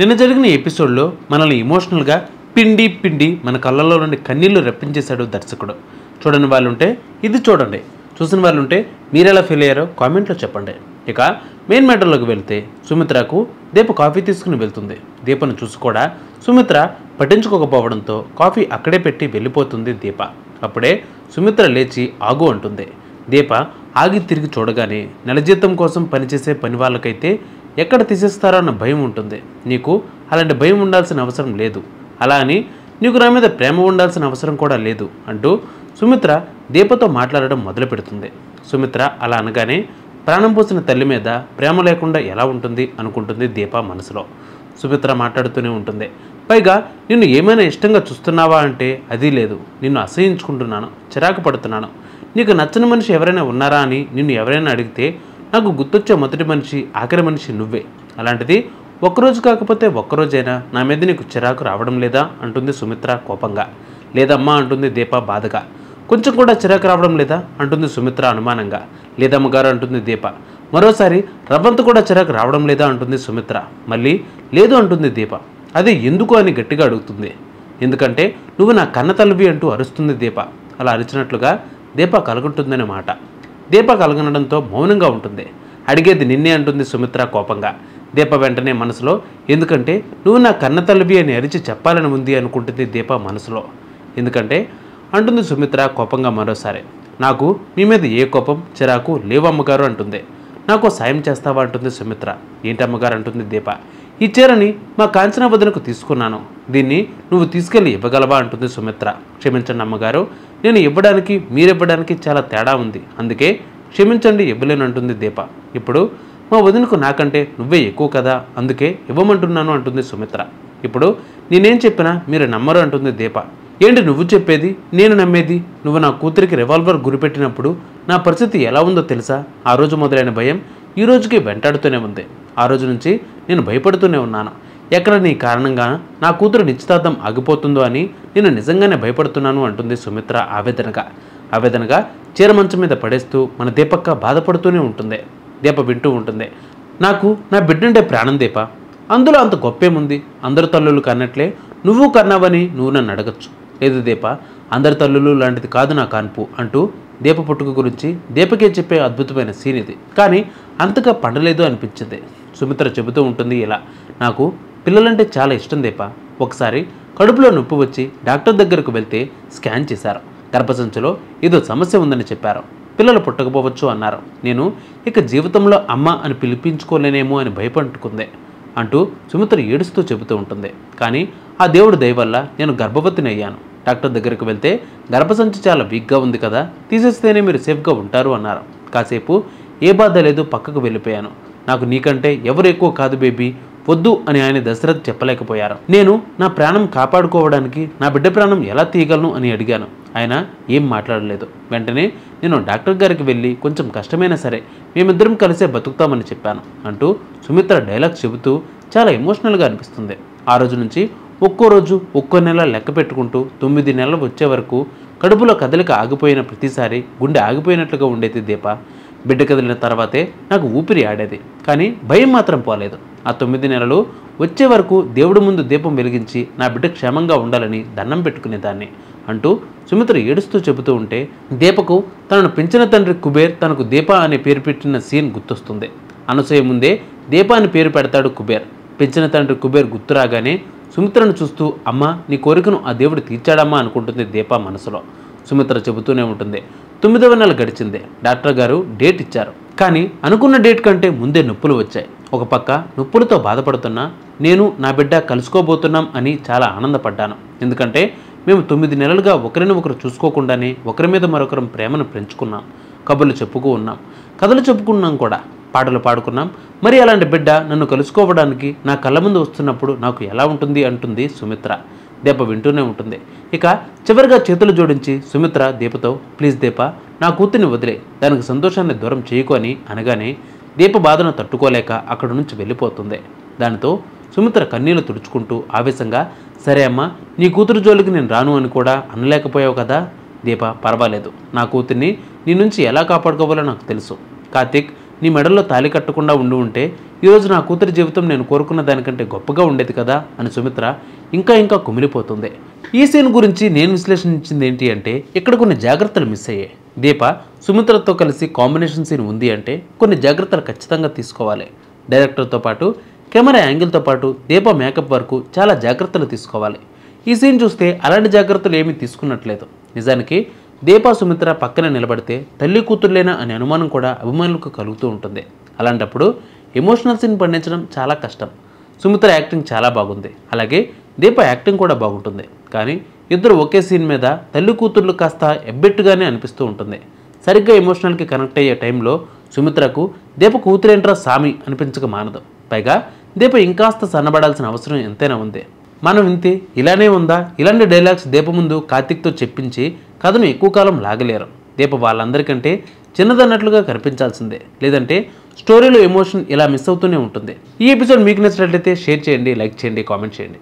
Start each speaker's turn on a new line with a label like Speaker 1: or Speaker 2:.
Speaker 1: నిన్న జరిగిన ఎపిసోడ్లో మనల్ని ఎమోషనల్గా పిండి మన కళ్ళల్లో నుండి కన్నీళ్లు రప్పించేశాడు దర్శకుడు. చూడని వాళ్ళు ఉంటే ఇది చూడండి, చూసిన వాళ్ళు ఉంటే మీరెలా ఫీల్ అయ్యారో కామెంట్లో చెప్పండి. ఇక మెయిన్ మ్యాటర్లోకి వెళ్తే సుమిత్రకు దీప కాఫీ తీసుకుని వెళ్తుంది. దీపను చూసి కూడా సుమిత్ర పట్టించుకోకపోవడంతో కాఫీ అక్కడే పెట్టి వెళ్ళిపోతుంది దీప. అప్పుడే సుమిత్ర లేచి ఆగు అంటుంది. దీప ఆగి తిరిగి చూడగానే నెల జీతం కోసం పనిచేసే పని వాళ్ళకైతే ఎక్కడ తీసేస్తారో అన్న భయం ఉంటుంది. నీకు అలాంటి భయం ఉండాల్సిన అవసరం లేదు, అలా అని నీకు నా మీద ప్రేమ ఉండాల్సిన అవసరం కూడా లేదు అంటూ సుమిత్ర దీపతో మాట్లాడడం మొదలు పెడుతుంది. సుమిత్ర అలా అనగానే ప్రాణం పోసిన తల్లి మీద ప్రేమ లేకుండా ఎలా ఉంటుంది అనుకుంటుంది దీప మనసులో. సుమిత్ర మాట్లాడుతూనే ఉంటుంది. పైగా నిన్ను ఏమైనా ఇష్టంగా చూస్తున్నావా అంటే అది లేదు, నిన్ను అసహించుకుంటున్నాను, చిరాకు పడుతున్నాను. నీకు నచ్చని మనిషి ఎవరైనా ఉన్నారా అని నిన్ను ఎవరైనా అడిగితే నాకు గుర్తొచ్చే మొదటి మనిషి ఆఖరి మనిషి నువ్వే. అలాంటిది ఒక్కరోజు కాకపోతే ఒక్కరోజైనా నా మీద నీకు చిరాకు రావడం లేదా అంటుంది సుమిత్ర కోపంగా. లేదమ్మా అంటుంది దీప బాధగా. కొంచెం కూడా చిరాకు రావడం లేదా అంటుంది సుమిత్ర అనుమానంగా. లేదమ్మగారు అంటుంది దీప. మరోసారి రవ్వంత కూడా చిరాకు రావడం లేదా అంటుంది సుమిత్ర. మళ్ళీ లేదు అంటుంది దీప. అదే ఎందుకు అని గట్టిగా అడుగుతుంది. ఎందుకంటే నువ్వు నా కన్న తల్లివి అంటూ అరుస్తుంది దీప. అలా అరిచినట్లుగా దీప కలుగుంటుందనే మాట. దీప కలగనడంతో మౌనంగా ఉంటుంది. అడిగేది నిన్నే అంటుంది సుమిత్ర కోపంగా. దీప వెంటనే మనసులో ఎందుకంటే నువ్వు నా కన్న తల్లివి అని అరిచి చెప్పాలని ఉంది అనుకుంటుంది దీప మనసులో. ఎందుకంటే అంటుంది సుమిత్ర కోపంగా మరోసారి. నాకు మీ మీద ఏ కోపం చిరాకు లేవమ్మగారు అంటుంది. నాకు సాయం చేస్తావా అంటుంది సుమిత్ర. ఏంటమ్మగారు అంటుంది దీప. ఈ చీరని మా కాంచన వదనకు తీసుకున్నాను, దీన్ని నువ్వు తీసుకెళ్ళి ఇవ్వగలవా అంటుంది సుమిత్ర. క్షమించండి అమ్మగారు, నేను ఇవ్వడానికి మీరివ్వడానికి చాలా తేడా ఉంది, అందుకే క్షమించండి ఇవ్వలేను అంటుంది దీప. ఇప్పుడు మా వదినకు నాకంటే నువ్వే ఎక్కువ కదా, అందుకే ఇవ్వమంటున్నాను అంటుంది సుమిత్ర. ఇప్పుడు నేనేం చెప్పినా మీరు నమ్మరు అంటుంది దీప. ఏంటి నువ్వు చెప్పేది నేను నమ్మేది? నువ్వు నా కూతురికి రివాల్వర్ గురిపెట్టినప్పుడు నా పరిస్థితి ఎలా ఉందో తెలుసా? ఆ రోజు మొదలైన భయం ఈ రోజుకి వెంటాడుతూనే ఉంది. ఆ రోజు నుంచి నేను భయపడుతూనే ఉన్నాను. ఎక్కడ నీ కారణంగా నా కూతురు నిశ్చితార్థం ఆగిపోతుందో అని నేను నిజంగానే భయపడుతున్నాను అంటుంది సుమిత్ర ఆవేదనగా చీర మంచం మీద పడేస్తూ మన దీపక్క బాధపడుతూనే ఉంటుంది. దీప వింటూ ఉంటుంది. నాకు నా బిడ్డంటే ప్రాణం దీప, అందులో అంత గొప్పేముంది? అందరు తల్లులు కన్నట్లే నువ్వు కన్నావని నువ్వు నన్ను అడగచ్చు. లేదు దీప, అందరి తల్లులు లాంటిది కాదు నా కాన్పు అంటూ దీప పుట్టుక గురించి దీపకే చెప్పే అద్భుతమైన సీన్ ఇది. కానీ అంతగా పండలేదు అనిపించింది. సుమిత్ర చెబుతూ ఉంటుంది ఇలా. నాకు పిల్లలంటే చాలా ఇష్టం దీప. ఒకసారి కడుపులో నొప్పి వచ్చి డాక్టర్ దగ్గరకు వెళ్తే స్కాన్ చేశారు. గర్భసంచిలో ఏదో సమస్య ఉందని చెప్పారు. పిల్లలు పుట్టకపోవచ్చు అన్నారు. నేను ఇక జీవితంలో అమ్మ అని పిలిపించుకోలేనేమో అని భయపట్టుకుంది అంటూ సుమిత్ర ఏడుస్తూ చెబుతూ ఉంటుంది. కానీ ఆ దేవుడి దయ వల్ల నేను గర్భవతిని అయ్యాను. డాక్టర్ దగ్గరికి వెళ్తే గర్భసంచి చాలా వీక్గా ఉంది కదా, తీసేస్తేనే మీరు సేఫ్గా ఉంటారు అన్నారు. కాసేపు ఏ బాధ లేదు, పక్కకు వెళ్ళిపోయాను. నాకు నీకంటే ఎవరు ఎక్కువ కాదు బేబీ, వద్దు అని ఆయన దశరథ్ చెప్పలేకపోయారు. నేను నా ప్రాణం కాపాడుకోవడానికి నా బిడ్డ ప్రాణం ఎలా తీయగలను అని అడిగాను. ఆయన ఏం మాట్లాడలేదు. వెంటనే నేను డాక్టర్ గారికి వెళ్ళి కొంచెం కష్టమైనా సరే మేమిద్దరం కలిసే బతుకుతామని చెప్పాను అంటూ సుమిత్ర డైలాగ్స్ చెబుతూ చాలా ఎమోషనల్గా అనిపిస్తుంది. ఆ రోజు నుంచి ఒక్కో రోజు ఒక్కో నెల లెక్క పెట్టుకుంటూ 9 నెలలు వచ్చే వరకు కడుపులో కదలిక ఆగిపోయిన ప్రతిసారి గుండె ఆగిపోయినట్లుగా ఉండేది దీప. బిడ్డ కదిలిన తర్వాతే నాకు ఊపిరి ఆడేది, కానీ భయం మాత్రం పోలేదు. ఆ 9 నెలలు వచ్చే వరకు దేవుడి ముందు దీపం వెలిగించి నా బిడ్డ క్షేమంగా ఉండాలని దండం పెట్టుకునేదాన్ని అంటూ సుమిత్ర ఏడుస్తూ చెబుతూ ఉంటే దీపకు తనను పెంచిన తండ్రి కుబేర్ తనకు దీప అనే పేరు పెట్టిన సీన్ గుర్తొస్తుంది. అనసూయ ముందే దీప అని పేరు పెడతాడు కుబేర్. పెంచిన తండ్రి కుబేర్ గుర్తు రాగానే సుమిత్రను చూస్తూ అమ్మ నీ కోరికను ఆ దేవుడు తీర్చాడమ్మా అనుకుంటుంది దీప మనసులో. సుమిత్ర చెబుతూనే ఉంటుంది. 9వ నెల గడిచింది. డాక్టర్ గారు డేట్ ఇచ్చారు. కానీ అనుకున్న డేట్ కంటే ముందే నొప్పులు వచ్చాయి. ఒక పక్క నొప్పులతో బాధపడుతున్నా నేను నా బిడ్డ కలుసుకోబోతున్నాం అని చాలా ఆనందపడ్డాను. ఎందుకంటే మేము 9 నెలలుగా ఒకరిని ఒకరు చూసుకోకుండానే ఒకరి మీద మరొకరం ప్రేమను పెంచుకున్నాం. కబుర్లు చెప్పుకున్నాం, కథలు చెప్పుకున్నాం కూడా, పాటలు పాడుకున్నాం. మరి అలాంటి బిడ్డ నన్ను కలుసుకోవడానికి నా కళ్ళ ముందు వస్తున్నప్పుడు నాకు ఎలా ఉంటుంది అంటుంది సుమిత్ర. దీప వింటూనే ఉంటుంది. ఇక చివరిగా చేతులు జోడించి సుమిత్ర దీపతో ప్లీజ్ దీప, నా కూతుర్ని వదిలే, దానికి సంతోషాన్ని దూరం చేయకు అని అనగానే దీప బాధను తట్టుకోలేక అక్కడి నుంచి వెళ్ళిపోతుంది. దానితో సుమిత్ర కన్నీళ్లు తుడుచుకుంటూ ఆవేశంగా సరే అమ్మ, నీ కూతురు జోలికి నేను రాను అని కూడా అనలేకపోయావు కదా దీప, పర్వాలేదు, నా కూతుర్ని నీ నుంచి ఎలా కాపాడుకోవాలో నాకు తెలుసు. కార్తీక్ నీ మెడల్లో తాళి కట్టకుండా ఉంటే ఈరోజు నా కూతురి జీవితం నేను కోరుకున్న దానికంటే గొప్పగా ఉండేది కదా అని సుమిత్ర ఇంకా కుమిలిపోతుంది. ఈ సీన్ గురించి నేను విశ్లేషించింది ఏంటి అంటే ఇక్కడ కొన్ని జాగ్రత్తలు మిస్ అయ్యాయి. దీప సుమిత్రతో కలిసి కాంబినేషన్ సీన్ ఉంది అంటే కొన్ని జాగ్రత్తలు ఖచ్చితంగా తీసుకోవాలి. డైరెక్టర్తో పాటు కెమెరా యాంగిల్తో పాటు దీప మేకప్ వరకు చాలా జాగ్రత్తలు తీసుకోవాలి. ఈ సీన్ చూస్తే అలాంటి జాగ్రత్తలు ఏమీ తీసుకున్నట్లేదు. నిజానికి దీప సుమిత్ర పక్కన నిలబడితే తల్లి కూతుర్లేనా అనే అనుమానం కూడా అభిమానులకు కలుగుతూ ఉంటుంది. అలాంటప్పుడు ఎమోషనల్ సీన్ పండించడం చాలా కష్టం. సుమిత్ర యాక్టింగ్ చాలా బాగుంది, అలాగే దీప యాక్టింగ్ కూడా బాగుంటుంది. కానీ ఇద్దరు ఒకే సీన్ మీద తల్లి కూతుర్లు కాస్త ఎబ్బెట్టుగానే అనిపిస్తూ ఉంటుంది. సరిగ్గా ఎమోషనల్కి కనెక్ట్ అయ్యే టైంలో సుమిత్రకు దీప కూతురేంట్రా సామి అనిపించక మానదు. పైగా దీప ఇంకాస్త సన్నబడాల్సిన అవసరం ఎంతైనా ఉంది. మనం ఇంతే ఇలానే ఉందా ఇలాంటి డైలాగ్స్ దీప ముందు కార్తిక్తో చెప్పించి కథను ఎక్కువ కాలం లాగలేరు. దీప వాళ్ళందరికంటే చిన్నదన్నట్లుగా కనిపించాల్సిందే, లేదంటే స్టోరీలో ఎమోషన్ ఇలా మిస్ అవుతూనే ఉంటుంది. ఈ ఎపిసోడ్ మీకు నచ్చినట్లయితే షేర్ చేయండి, లైక్ చేయండి, కామెంట్ చేయండి.